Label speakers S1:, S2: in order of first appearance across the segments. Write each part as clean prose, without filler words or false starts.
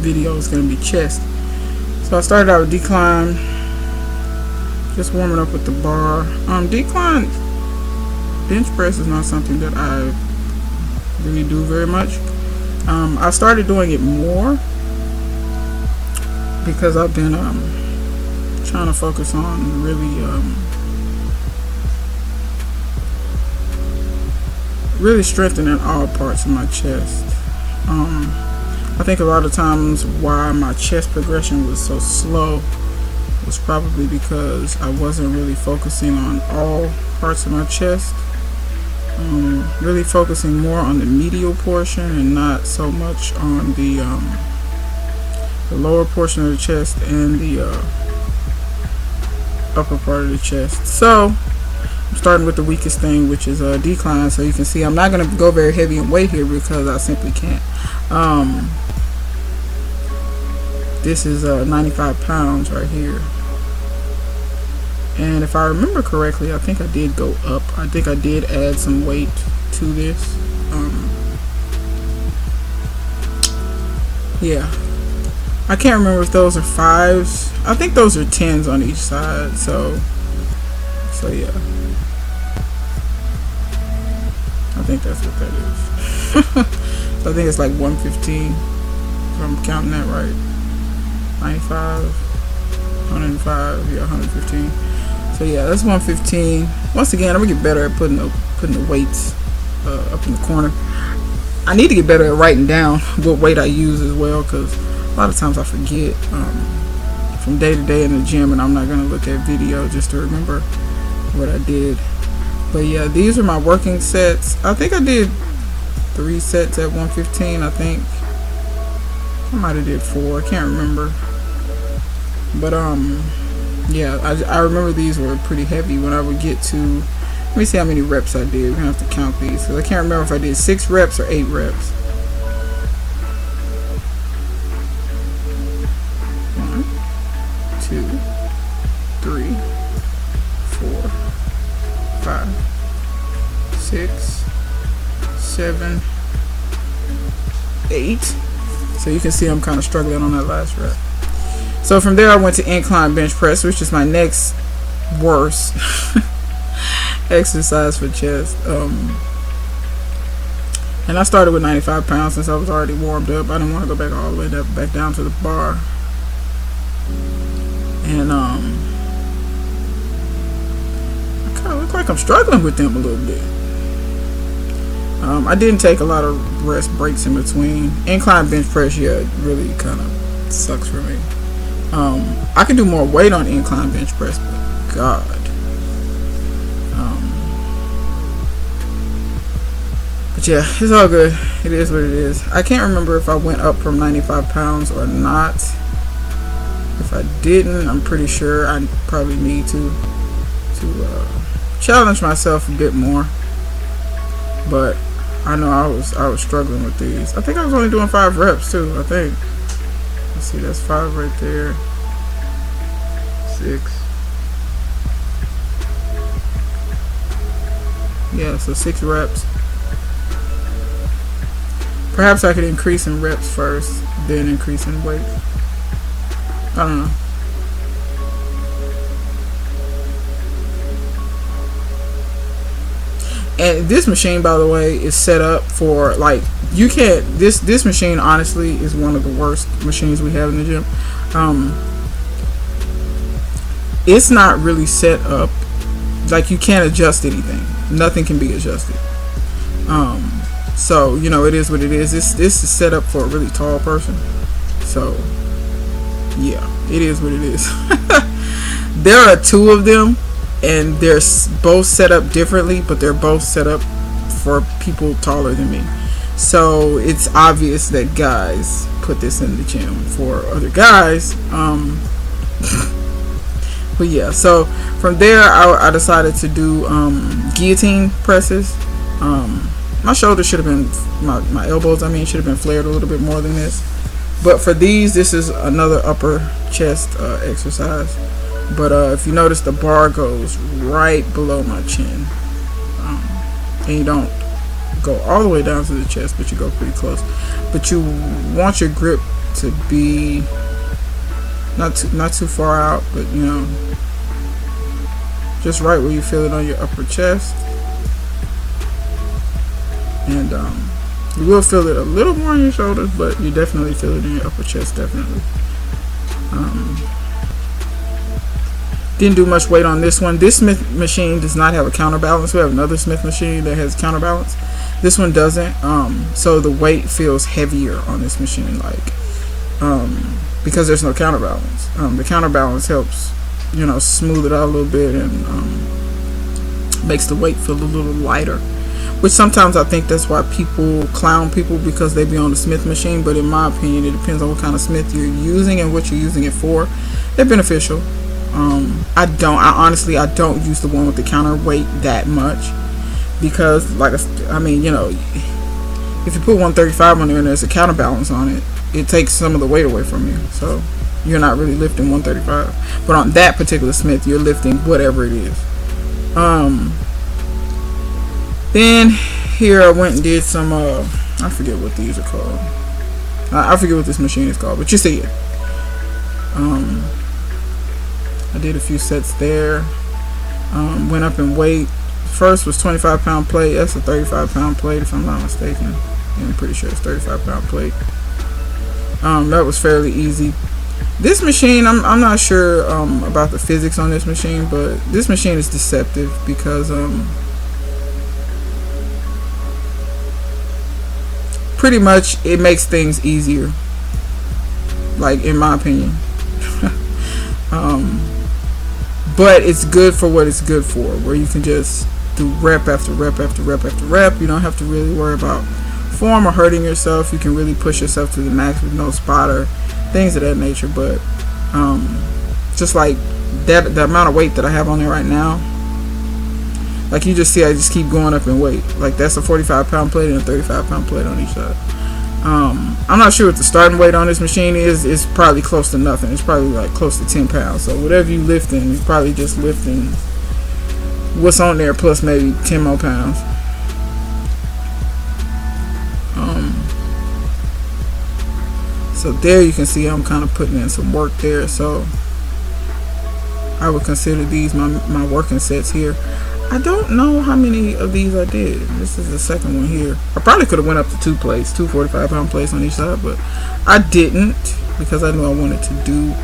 S1: video is going to be chest. So I started out with decline, just warming up with the bar. Decline bench press is not something that I really do very much. I started doing it more because I've been trying to focus on really strengthening all parts of my chest. I think a lot of times why my chest progression was so slow was probably because I wasn't really focusing on all parts of my chest. Really focusing more on the medial portion and not so much on the lower portion of the chest and the upper part of the chest. So I'm starting with the weakest thing, which is decline. So you can see I'm not going to go very heavy in weight here because I simply can't. This is 95 pounds right here. And if I remember correctly, I think I did go up. I think I did add some weight to this. Yeah. I can't remember if those are 5s. I think those are 10s on each side. So yeah. I think that's what that is. So I think it's like 115. If I'm counting that right. 95, 105, yeah, 115. So yeah, that's 115. Once again, I'm gonna get better at putting the weights up in the corner. I need to get better at writing down what weight I use as well, because a lot of times I forget from day to day in the gym, and I'm not gonna look at video just to remember what I did. But yeah, these are my working sets. I think I did 3 sets at 115. I think I might have did 4. I can't remember. But yeah, I remember these were pretty heavy when I would get to, let me see how many reps I did. We're gonna have to count these because I can't remember if I did 6 reps or 8 reps. 1, 2, 3, 4, 5, 6, 7, 8. So you can see I'm kind of struggling on that last rep. So from there I went to incline bench press, which is my next worst exercise for chest. And I started with 95 pounds since I was already warmed up. I didn't want to go back all the way back down to the bar. And I kind of look like I'm struggling with them a little bit. I didn't take a lot of rest breaks in between. Incline bench press, yeah, it really kind of sucks for me. I can do more weight on incline bench press, but God. But yeah, it's all good. It is what it is. I can't remember if I went up from 95 pounds or not. If I didn't, I'm pretty sure I probably need to challenge myself a bit more. But I know I was struggling with these. I think I was only doing 5 reps too. I think. Let's see, that's 5 right there. 6. Yeah, so 6 reps. Perhaps I could increase in reps first, then increase in weight. I don't know. And this machine, by the way, is set up for, like, you can't, this machine honestly is one of the worst machines we have in the gym. It's not really set up, like, you can't adjust anything. Nothing can be adjusted. So, you know, it is what it is. This is set up for a really tall person. So, yeah, it is what it is. There are 2 of them, and they're both set up differently, but they're both set up for people taller than me. So it's obvious that guys put this in the gym for other guys. But yeah, so from there I decided to do guillotine presses. My shoulders should have been, my elbows should have been flared a little bit more than this. But for these, this is another upper chest exercise. But if you notice, the bar goes right below my chin. And you don't go all the way down to the chest, but you go pretty close. But you want your grip to be not too far out, but you know, just right where you feel it on your upper chest. And you will feel it a little more on your shoulders, but you definitely feel it in your upper chest, definitely. Didn't do much weight on this one. This Smith machine does not have a counterbalance. We have another Smith machine that has counterbalance. This one doesn't. So the weight feels heavier on this machine, like because there's no counterbalance. The counterbalance helps, you know, smooth it out a little bit and makes the weight feel a little lighter. Which sometimes I think that's why people clown people, because they be on the Smith machine. But in my opinion, it depends on what kind of Smith you're using and what you're using it for. They're beneficial. I don't use the one with the counterweight that much, because I mean, you know, if you put 135 on there and there's a counterbalance on it, it takes some of the weight away from you, so you're not really lifting 135. But on that particular Smith, you're lifting whatever it is. Then here I went and did some I forget what these are called. I forget what this machine is called, but you see it. I did a few sets there. Went up in weight. First was 25-pound plate. That's a 35-pound plate, if I'm not mistaken. Yeah, I'm pretty sure it's 35-pound plate. That was fairly easy. This machine, I'm not sure about the physics on this machine, but this machine is deceptive because pretty much it makes things easier, like in my opinion. But it's good for what it's good for, where you can just do rep after rep after rep after rep. You don't have to really worry about form or hurting yourself. You can really push yourself to the max with no spotter, things of that nature. But just like that, the amount of weight that I have on there right now, like you just see, I just keep going up in weight. Like that's a 45-pound plate and a 35-pound plate on each side. I'm not sure what the starting weight on this machine is. It's probably close to nothing. It's probably like close to 10 pounds. So whatever you lifting, you're probably just lifting what's on there plus maybe 10 more pounds. So there you can see I'm kind of putting in some work there. So I would consider these my working sets here. I don't know how many of these I did. This is the second one here. I probably could have went up to two 45-pound plates on each side, but I didn't because I knew I wanted to do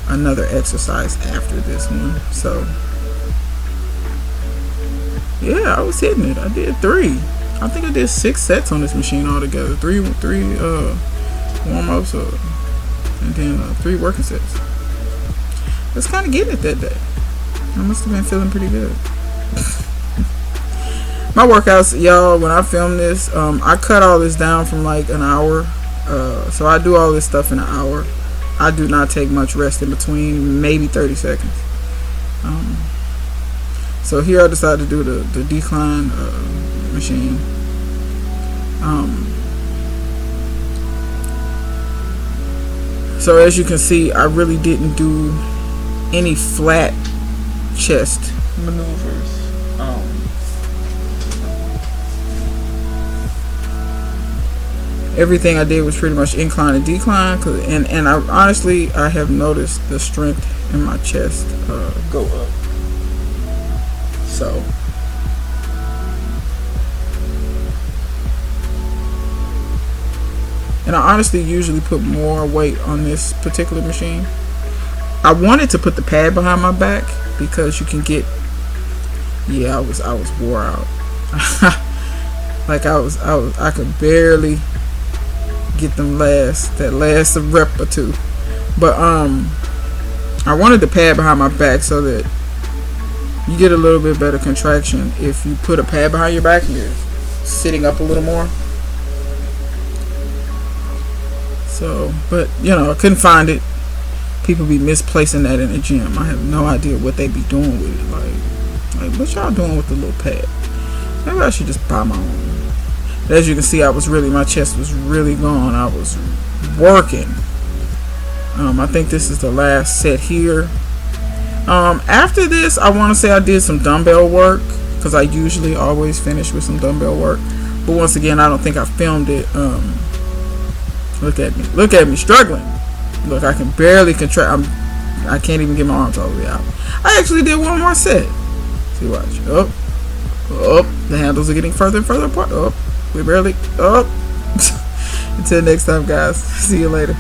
S1: another exercise after this one. So yeah, I was hitting it. I did 3. I think I did 6 sets on this machine altogether. 3 warm-ups and then 3 working sets. I was kind of getting it that day. I must have been feeling pretty good. My workouts, y'all, when I film this, I cut all this down from like an hour. So I do all this stuff in an hour. I do not take much rest in between, maybe 30 seconds. So here I decided to do the decline machine. So as you can see, I really didn't do any flat chest maneuvers. Everything I did was pretty much incline and decline, and I honestly have noticed the strength in my chest go up. So and I honestly usually put more weight on this particular machine. I wanted to put the pad behind my back because you can get, yeah, I was wore out. Like I could barely get that last rep or two. But I wanted the pad behind my back so that you get a little bit better contraction if you put a pad behind your back and you're sitting up a little more. So, but you know, I couldn't find it. People be misplacing that in the gym. I have no idea what they be doing with it. Like what y'all doing with the little pad? Maybe I should just buy my own. As you can see, my chest was really gone. I was working. I think this is the last set here. After this, I want to say I did some dumbbell work because I usually always finish with some dumbbell work. But once again, I don't think I filmed it. Look at me struggling. Look, I can barely contract. I can't even get my arms all the way out. I actually did one more set. See, watch. Up. The handles are getting further and further apart. We barely. Until next time, guys. See you later.